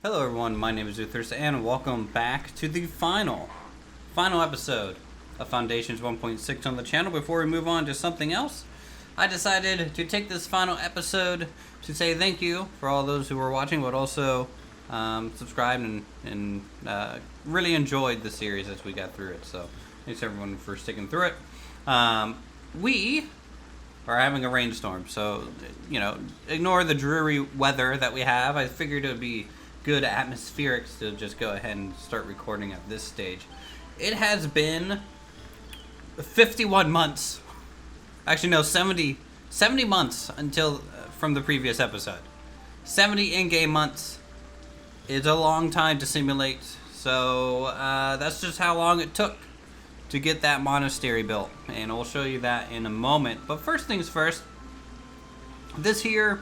Hello everyone, my name is Uthris and welcome back to the final episode of Foundations 1.6 on the channel. Before we move on to something else, I decided to take this final episode to say thank you for all those who were watching, but also subscribed and really enjoyed the series as we got through it. So thanks everyone for sticking through it. We are having a rainstorm, so ignore the dreary weather that we have. I figured it would be good atmospherics to just go ahead and start recording at this stage. It has been 51 months. Actually, no, 70 months until from the previous episode. 70 in-game months is a long time to simulate, so that's just how long it took to get that monastery built, and I'll show you that in a moment. But first things first, this here,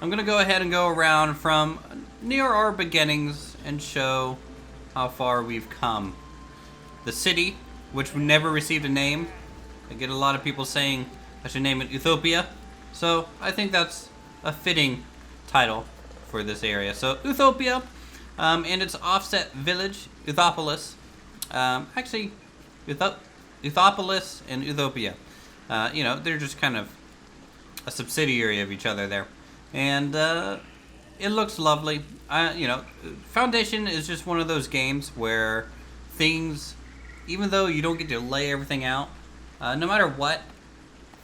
I'm going to go ahead and go around from near our beginnings and show how far we've come. The city, which never received a name. I get a lot of people saying I should name it Utopia, so I think that's a fitting title for this area. So Utopia, and its offset village, Uthopolis. Actually, Uthopolis and Utopia. They're just kind of a subsidiary of each other there. And it looks lovely. Foundation is just one of those games where things, even though you don't get to lay everything out, no matter what,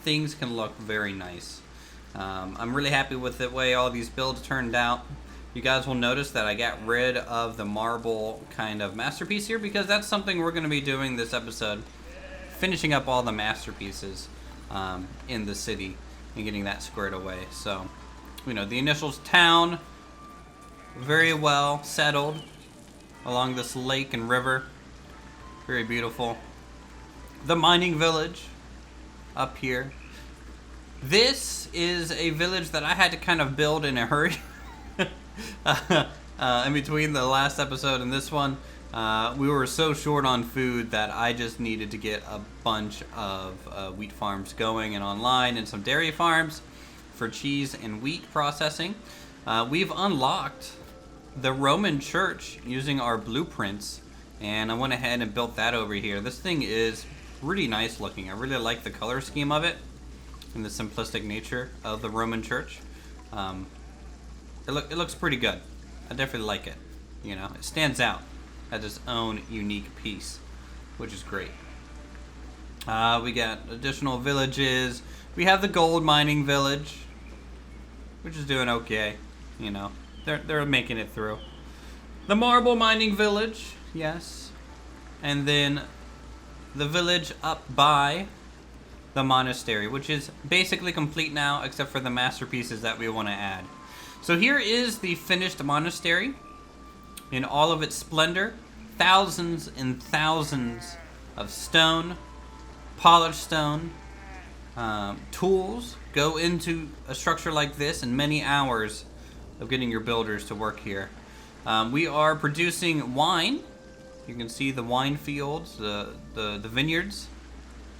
things can look very nice. I'm really happy with the way all these builds turned out. You guys will notice that I got rid of the marble kind of masterpiece here, because that's something we're going to be doing this episode. Finishing up all the masterpieces in the city and getting that squared away. So, the initials town, very well settled along this lake and river. Very beautiful. The mining village up here. This is a village that I had to kind of build in a hurry. In between the last episode and this one, we were so short on food that I just needed to get a bunch of wheat farms going and online, and some dairy farms for cheese and wheat processing. We've unlocked the Roman church using our blueprints, and I went ahead and built that over here. This thing is pretty nice looking. I really like the color scheme of it and the simplistic nature of the Roman church. It looks pretty good. I definitely like it. It stands out as its own unique piece, which is great. We got additional villages. We have the gold mining village, which is doing okay. They're making it through. The marble mining village, yes. And then the village up by the monastery, which is basically complete now, except for the masterpieces that we want to add. So here is the finished monastery in all of its splendor. Thousands and thousands of stone, polished stone, tools go into a structure like this, and many hours of getting your builders to work here. We are producing wine. You can see the wine fields, the vineyards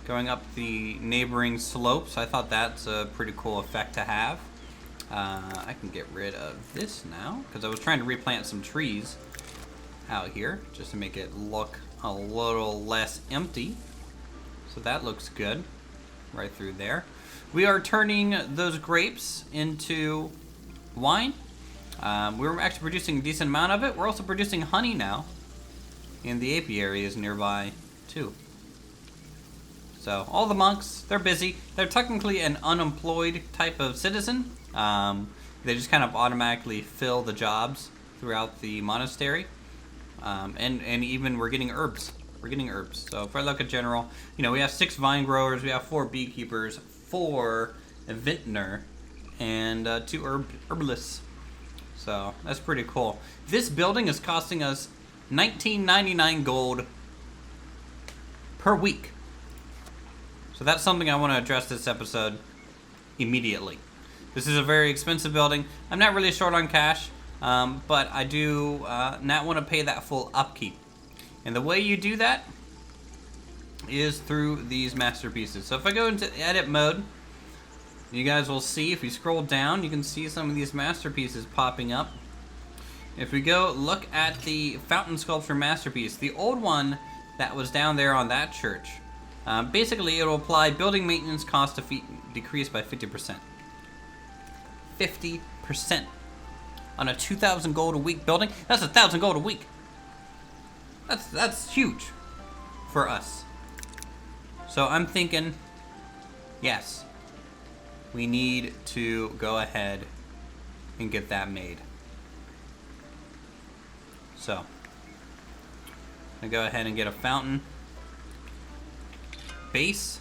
going up the neighboring slopes. I thought that's a pretty cool effect to have. I can get rid of this now, because I was trying to replant some trees out here just to make it look a little less empty. So that looks good right through there. We are turning those grapes into wine. We're actually producing a decent amount of it. We're also producing honey now in the apiaries nearby too. So all the monks, they're busy. They're technically an unemployed type of citizen. They just kind of automatically fill the jobs throughout the monastery. And even we're getting herbs. So if I look at general, we have 6 vine growers, we have 4 beekeepers, 4 vintner, and 2 herbalists. So that's pretty cool. This building is costing us $19.99 gold per week. So that's something I want to address this episode immediately. This is a very expensive building. I'm not really short on cash, but I do not want to pay that full upkeep. And the way you do that is through these masterpieces. So if I go into edit mode, you guys will see, if you scroll down, you can see some of these masterpieces popping up. If we go look at the fountain sculpture masterpiece, the old one that was down there on that church, basically it will apply building maintenance cost decrease by 50%. 50% on a 2,000 gold a week building. That's 1,000 gold a week. That's huge for us. So I'm thinking, yes, we need to go ahead and get that made. So, I'm gonna go ahead and get a fountain base.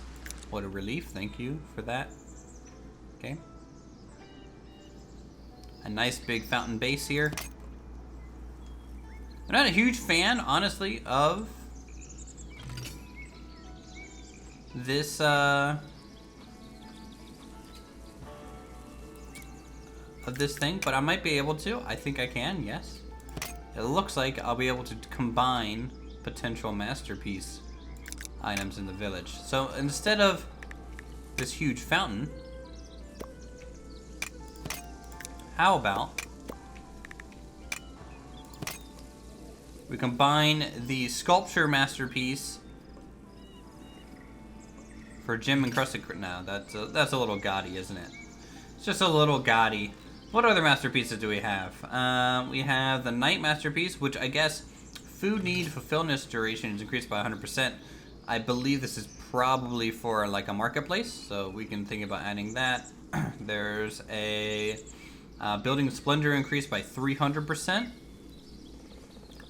What a relief, thank you for that. Okay. A nice big fountain base here. I'm not a huge fan, honestly, of this, thing, but I might be able to. I think I can, yes. It looks like I'll be able to combine potential masterpiece items in the village. So instead of this huge fountain, how about we combine the sculpture masterpiece for gem encrusted. No, that's a little gaudy, isn't it? It's just a little gaudy. What other masterpieces do we have? We have the night masterpiece, which I guess food need fulfillment duration is increased by 100%. I believe this is probably for like a marketplace, so we can think about adding that. There's a building splendor increased by 300%.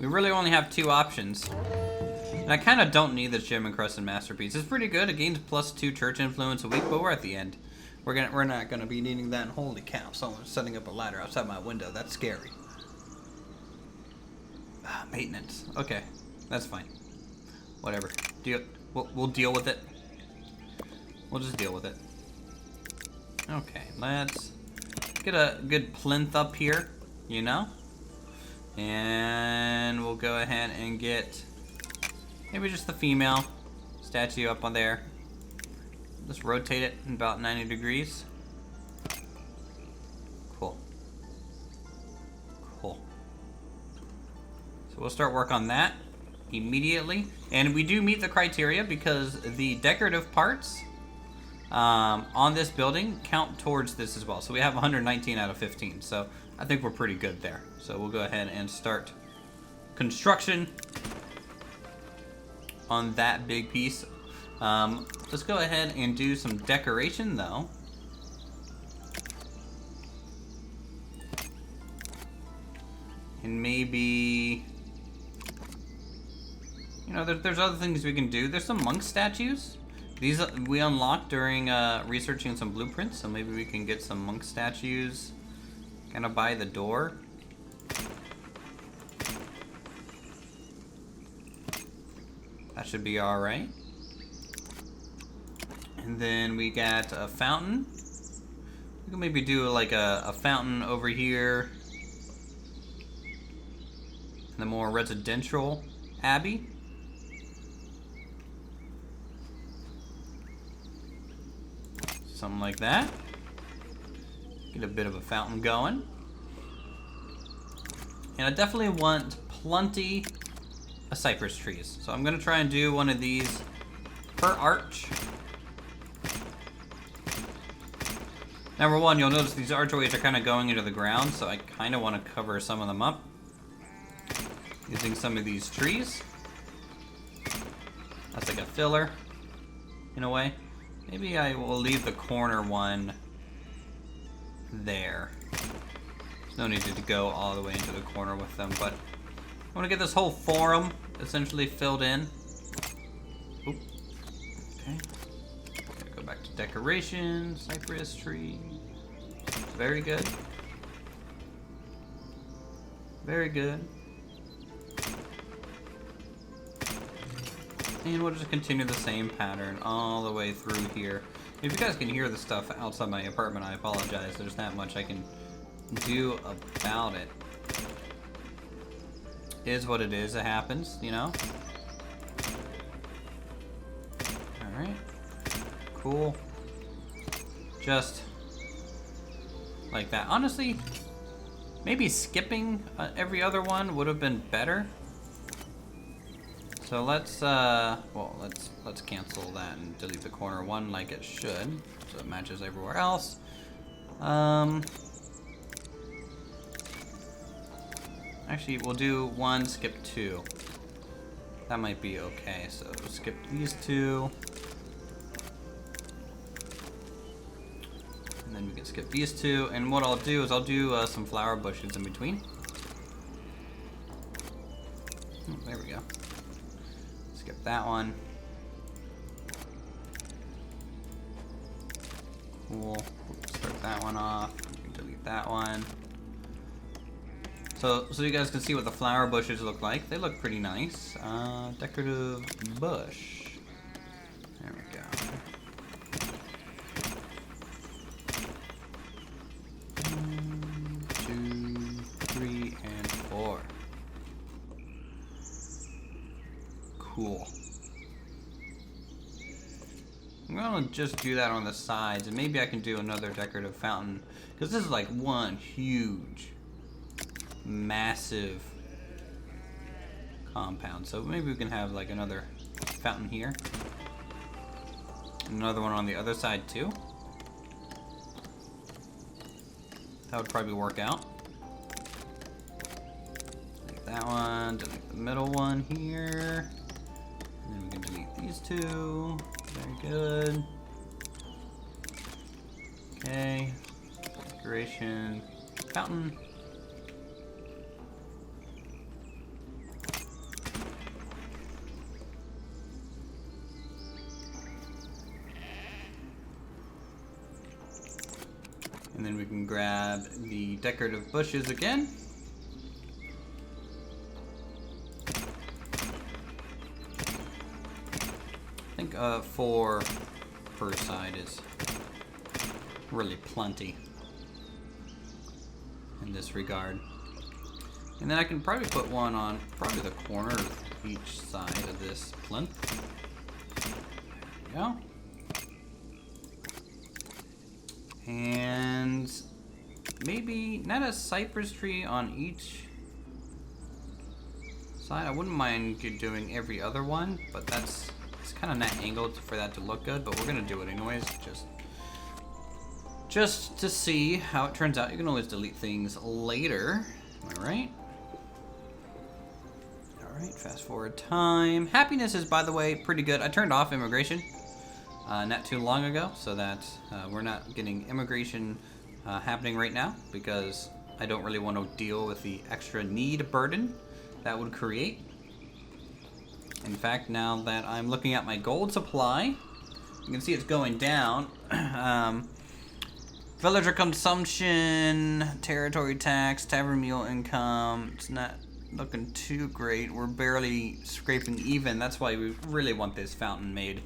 We really only have two options. And I kind of don't need this gem encrusted masterpiece. It's pretty good. It gains +2 church influence a week, but we're at the end. We're not gonna be needing that. And holy cow, someone's setting up a ladder outside my window. That's scary. Maintenance. Okay, that's fine. Whatever. We'll deal with it. We'll just deal with it. Okay, let's get a good plinth up here, you know? And we'll go ahead and get maybe just the female statue up on there. Let's rotate it in about 90 degrees. Cool. Cool. So we'll start work on that immediately. And we do meet the criteria because the decorative parts on this building count towards this as well. So we have 119 out of 15. So I think we're pretty good there. So we'll go ahead and start construction on that big piece. Let's go ahead and do some decoration though. And maybe, you know, there's other things we can do. There's some monk statues. These we unlocked during researching some blueprints, so maybe we can get some monk statues kind of by the door. That should be all right. And then we got a fountain. We can maybe do like a fountain over here in the more residential abbey. Something like that. Get a bit of a fountain going. And I definitely want plenty of cypress trees. So I'm gonna try and do one of these per arch. Number one, you'll notice these archways are kind of going into the ground, so I kind of want to cover some of them up using some of these trees. That's like a filler, in a way. Maybe I will leave the corner one there. There's no need to go all the way into the corner with them, but I want to get this whole forum essentially filled in. Oop. Okay. Go back to decoration, cypress tree. Very good. Very good. And we'll just continue the same pattern all the way through here. If you guys can hear the stuff outside my apartment, I apologize. There's not much I can do about it. It is what it is. It happens, you know? Alright. Cool. Just like that. Honestly, Maybe skipping every other one would have been better. So let's let's cancel that and delete the corner one like it should, so it matches everywhere else. Actually, we'll do 1, skip 2. That might be okay. So skip these 2. And then we can skip these 2. And what I'll do is I'll do some flower bushes in between. Oh, there we go. Skip that one. Cool. Start that one off. We can delete that one. So you guys can see what the flower bushes look like. They look pretty nice. Decorative bush. There we go. 1, 2, 3, and 4. Cool. I'm gonna just do that on the sides, and maybe I can do another decorative fountain, because this is like one huge, massive compound. So maybe we can have like another fountain here, another one on the other side too. That would probably work out. Delete that one, delete the middle one here, and then we can delete these 2. Very good. Okay, decoration, fountain. And then we can grab the decorative bushes again. I think 4 per side is really plenty in this regard. And then I can probably put one on probably the corner of each side of this plinth. There we go. And maybe not a cypress tree on each side. I wouldn't mind doing every other one, but it's kind of not angled for that to look good, but we're gonna do it anyways, just to see how it turns out. You can always delete things later. Am I right? Alright, fast forward time. Happiness is, by the way, pretty good. I turned off immigration not too long ago, so that we're not getting immigration happening right now, because I don't really want to deal with the extra need burden that would create. In fact, now that I'm looking at my gold supply, you can see it's going down. Villager consumption, territory tax, tavern meal income, it's not looking too great. We're barely scraping even. That's why we really want this fountain made,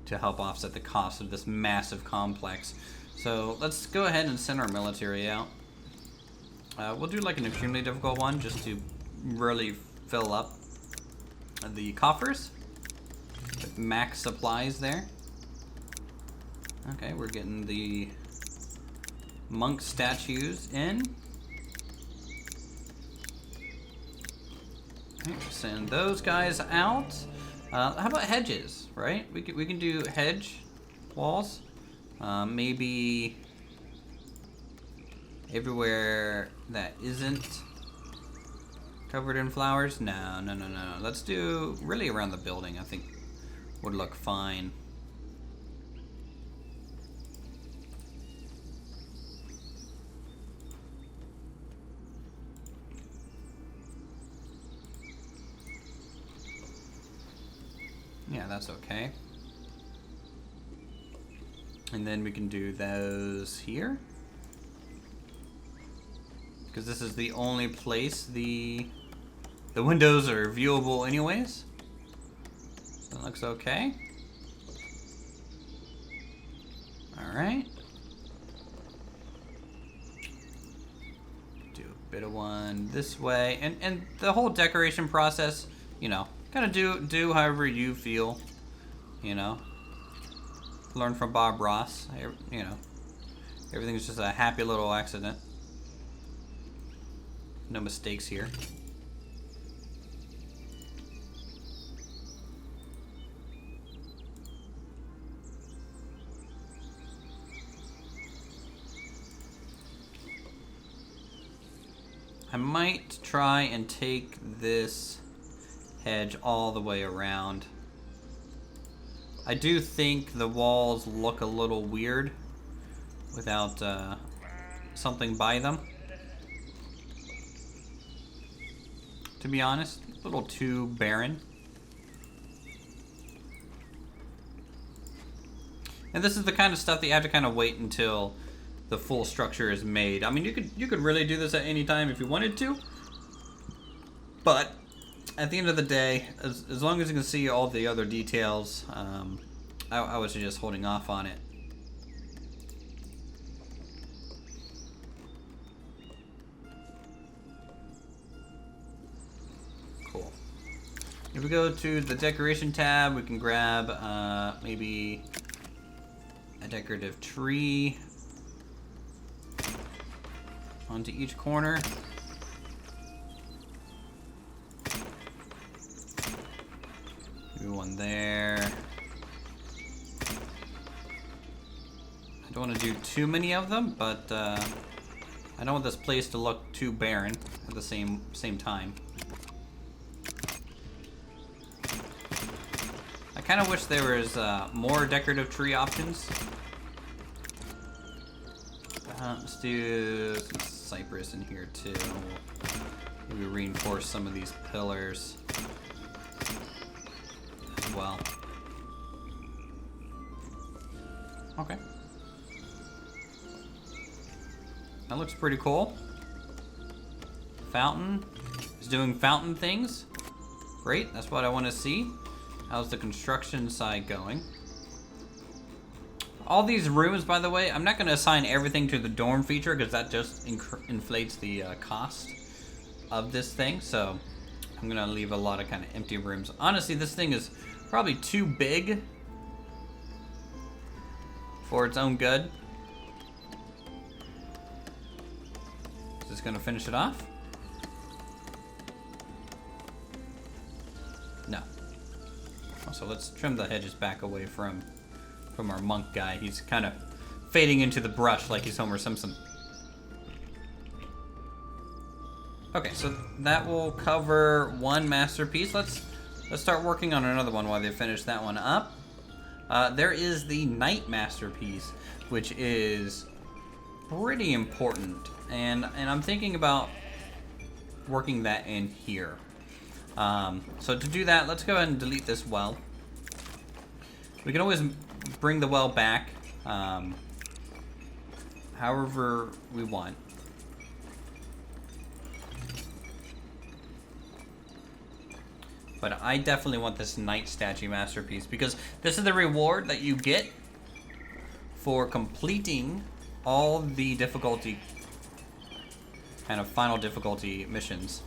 to help offset the cost of this massive complex. So let's go ahead and send our military out. We'll do like an extremely difficult one, just to really fill up the coffers with max supplies there. Okay, we're getting the monk statues in. Okay, send those guys out. How about hedges, right? We can do hedge walls. Maybe everywhere that isn't covered in flowers. No. Let's do really around the building. I think would look fine. Yeah, that's okay. And then we can do those here, because this is the only place the windows are viewable anyways. That looks okay. Alright. Do a bit of one this way. And the whole decoration process, you know, kind of do however you feel, you know. Learn from Bob Ross, you know. Everything's just a happy little accident. No mistakes here. I might try and take this hedge all the way around. I do think the walls look a little weird without something by them. To be honest, a little too barren. And this is the kind of stuff that you have to kind of wait until the full structure is made. I mean, you could really do this at any time if you wanted to, but at the end of the day, as long as you can see all the other details, I would suggest holding off on it. Cool. If we go to the decoration tab, we can grab maybe a decorative tree onto each corner. Maybe one there. I don't want to do too many of them, but I don't want this place to look too barren at the same time. I kind of wish there was more decorative tree options. Let's do some cypress in here too. Maybe reinforce some of these pillars as well. Okay. That looks pretty cool. Fountain is doing fountain things. Great, that's what I want to see. How's the construction side going? All these rooms, by the way, I'm not going to assign everything to the dorm feature because that just inflates the cost of this thing. So I'm going to leave a lot of kind of empty rooms. Honestly, this thing is probably too big for its own good. Is this going to finish it off? No. So let's trim the hedges back away from our monk guy. He's kind of fading into the brush like he's Homer Simpson. Okay, so that will cover one masterpiece. Let's start working on another one while they finish that one up. There is the night masterpiece, which is pretty important, and I'm thinking about working that in here. So to do that, let's go ahead and delete this well. We can always bring the well back however we want. But I definitely want this night statue masterpiece because this is the reward that you get for completing all the difficulty, kind of final difficulty missions.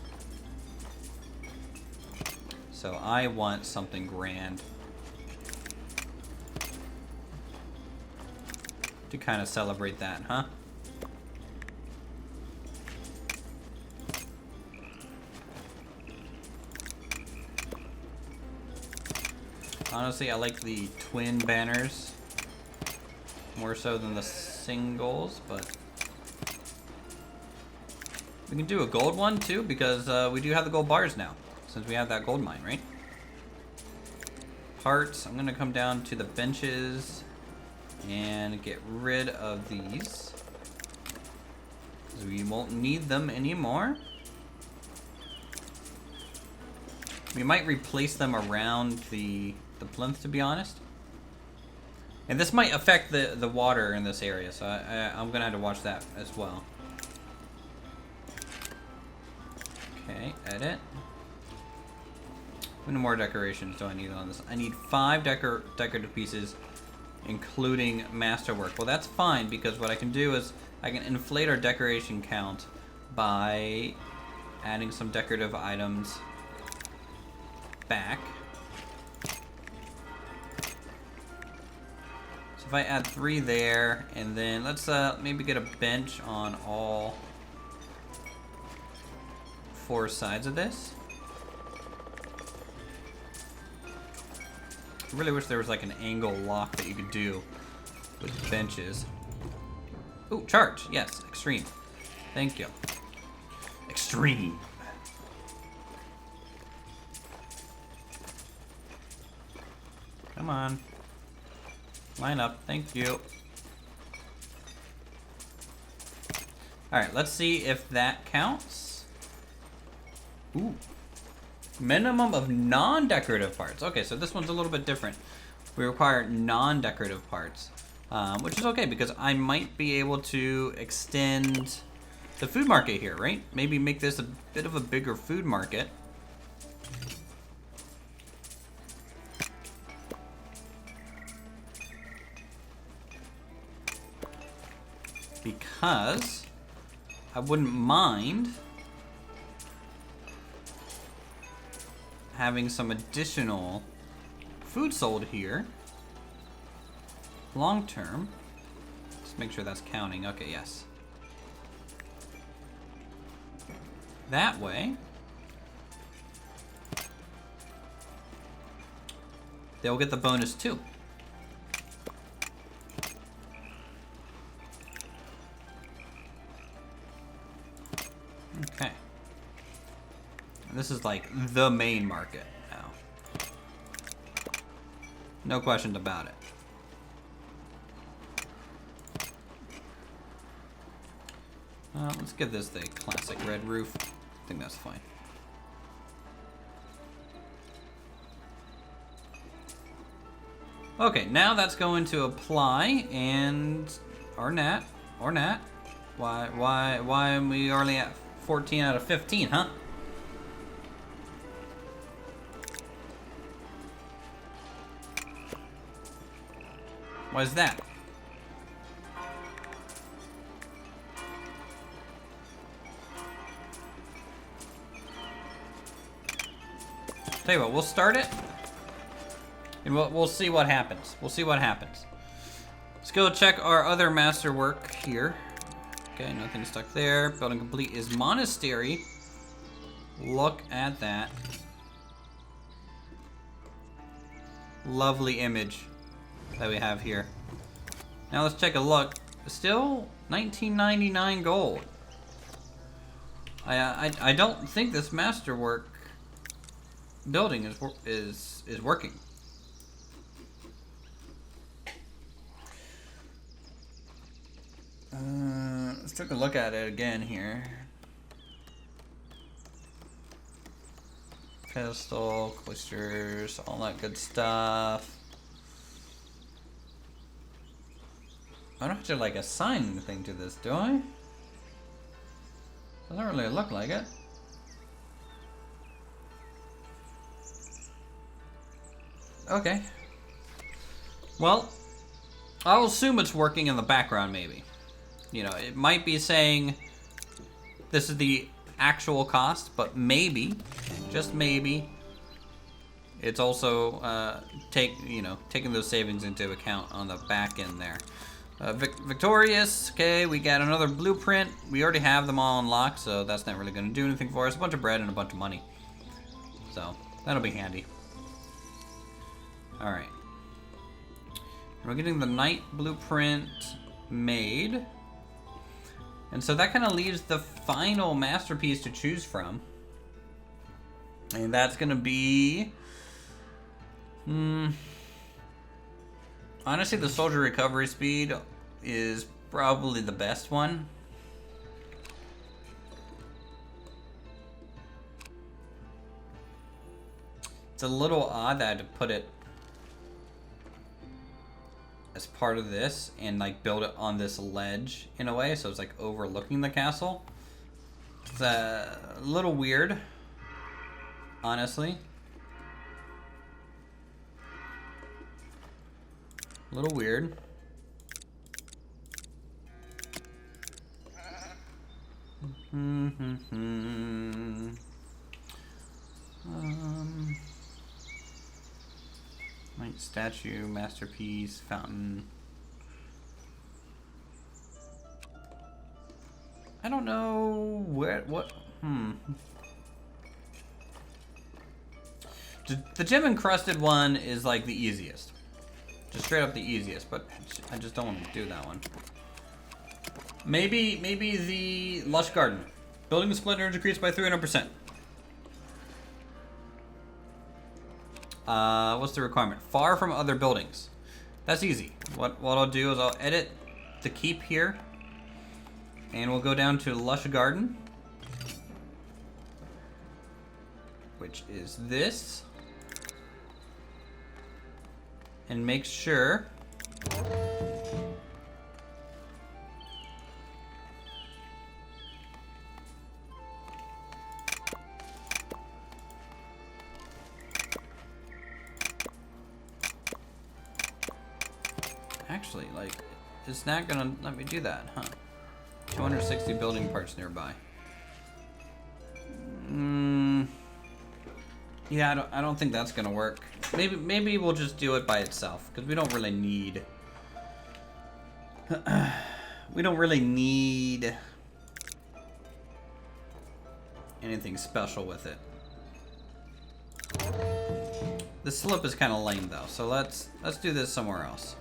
So I want something grand to kind of celebrate that, huh? Honestly, I like the twin banners more so than the singles, but we can do a gold one too because we do have the gold bars now since we have that gold mine, right? Parts, I'm gonna come down to the benches and get rid of these because we won't need them anymore. We might replace them around the plinth, to be honest. And this might affect the water in this area, so I'm gonna have to watch that as well. Okay, edit. How many more decorations do I need on this? I need 5 decorative pieces, including masterwork. Well, that's fine because what I can do is I can inflate our decoration count by adding some decorative items back. So if I add 3 there, and then let's maybe get a bench on all four sides of this. I really wish there was like an angle lock that you could do with benches. Ooh, charge. Yes, extreme. Thank you. Extreme. Come on. Line up. Thank you. Alright, let's see if that counts. Ooh. Minimum of non-decorative parts. Okay, so this one's a little bit different. We require non-decorative parts, which is okay because I might be able to extend the food market here, right? Maybe make this a bit of a bigger food market. Because I wouldn't mind having some additional food sold here long term. Just make sure that's counting. Okay, yes. That way they'll get the bonus too. Okay. This is like the main market now. No questions about it. Let's give this the classic red roof. I think that's fine. Okay, now that's going to apply, and or nat. Why am we only at 14 out of 15, huh? Why is that? Tell you what, we'll start it, and we'll see what happens. We'll see what happens. Let's go check our other masterwork here. Okay, nothing stuck there. Building complete is Monastery. Look at that. Lovely image that we have here. Now let's take a look. Still 1999 gold. I don't think this masterwork building is working. Let's take a look at it again here. Pedestal, cloisters, all that good stuff. I don't have to like assign anything to this, do I? Doesn't really look like it. Okay. Well, I'll assume it's working in the background maybe. You know, it might be saying this is the actual cost, but maybe, just maybe, it's also taking those savings into account on the back end there. Victorious, okay, we got another blueprint. We already have them all unlocked, so that's not really going to do anything for us. A bunch of bread and a bunch of money. So, that'll be handy. Alright. We're getting the night blueprint made. And so that kind of leaves the final masterpiece to choose from. And that's going to be... honestly, the soldier recovery speed is probably the best one. It's a little odd that I had to put it as part of this and like build it on this ledge in a way, so it's like overlooking the castle. It's a little weird, honestly. A little weird. Night statue, masterpiece, fountain. I don't know what. The gem encrusted one is like the easiest. Just straight up the easiest, but I just don't want to do that one. Maybe the lush garden. Building the splinter decreased by 300%. What's the requirement? Far from other buildings. That's easy. What I'll do is I'll edit the keep here, and we'll go down to lush garden, which is this, and make sure actually, like, it's not gonna let me do that, huh? 260 building parts nearby. Yeah, I don't think that's gonna work. Maybe we'll just do it by itself, because we don't really need anything special with it. The slip is kind of lame though, so let's do this somewhere else.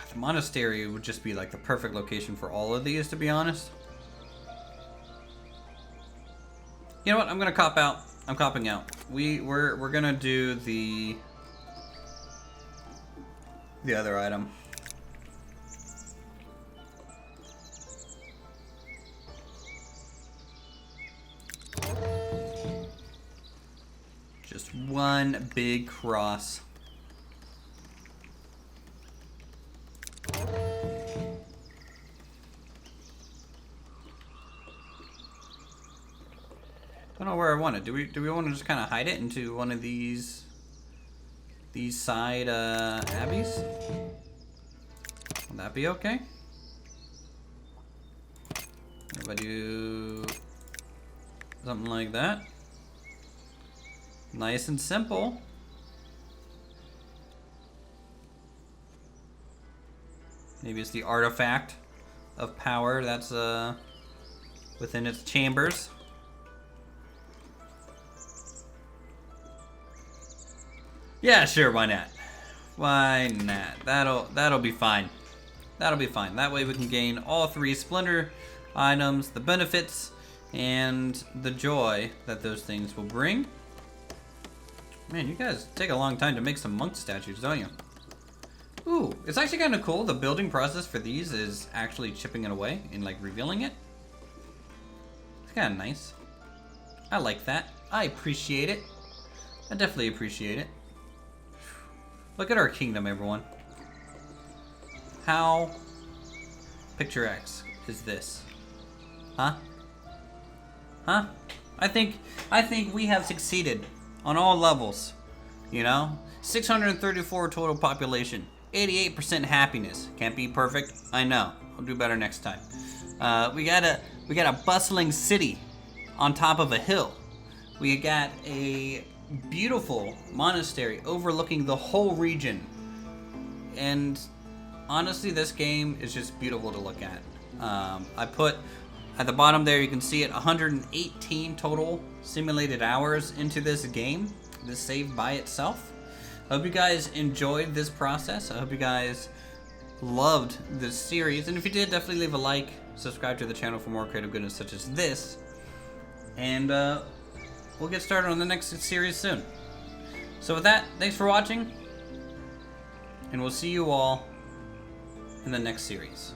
The monastery would just be like the perfect location for all of these, to be honest. You know what? I'm gonna cop out. I'm copping out. We're gonna do the other item. Just one big cross. I don't know where I want it. Do we want to just kind of hide it into one of these side abbeys? Will that be okay? If I do something like that, nice and simple. Maybe it's the artifact of power that's within its chambers. Yeah, sure, why not? Why not? That'll be fine. That'll be fine. That way we can gain all 3 splinter items, the benefits, and the joy that those things will bring. Man, you guys take a long time to make some monk statues, don't you? Ooh, it's actually kind of cool. The building process for these is actually chipping it away and like revealing it. It's kind of nice. I like that. I appreciate it. I definitely appreciate it. Look at our kingdom, everyone. How picturesque is this? Huh? Huh? I think we have succeeded on all levels. You know? 634 total population. 88% happiness. Can't be perfect. I know. I'll do better next time. We got a bustling city on top of a hill. We got a beautiful monastery overlooking the whole region. And honestly, this game is just beautiful to look at. I put at the bottom there, you can see it, 118 total simulated hours into this game. This save by itself. I hope you guys enjoyed this process. I hope you guys loved this series. And if you did, definitely leave a like, subscribe to the channel for more creative goodness such as this. And we'll get started on the next series soon. So with that, thanks for watching. And we'll see you all in the next series.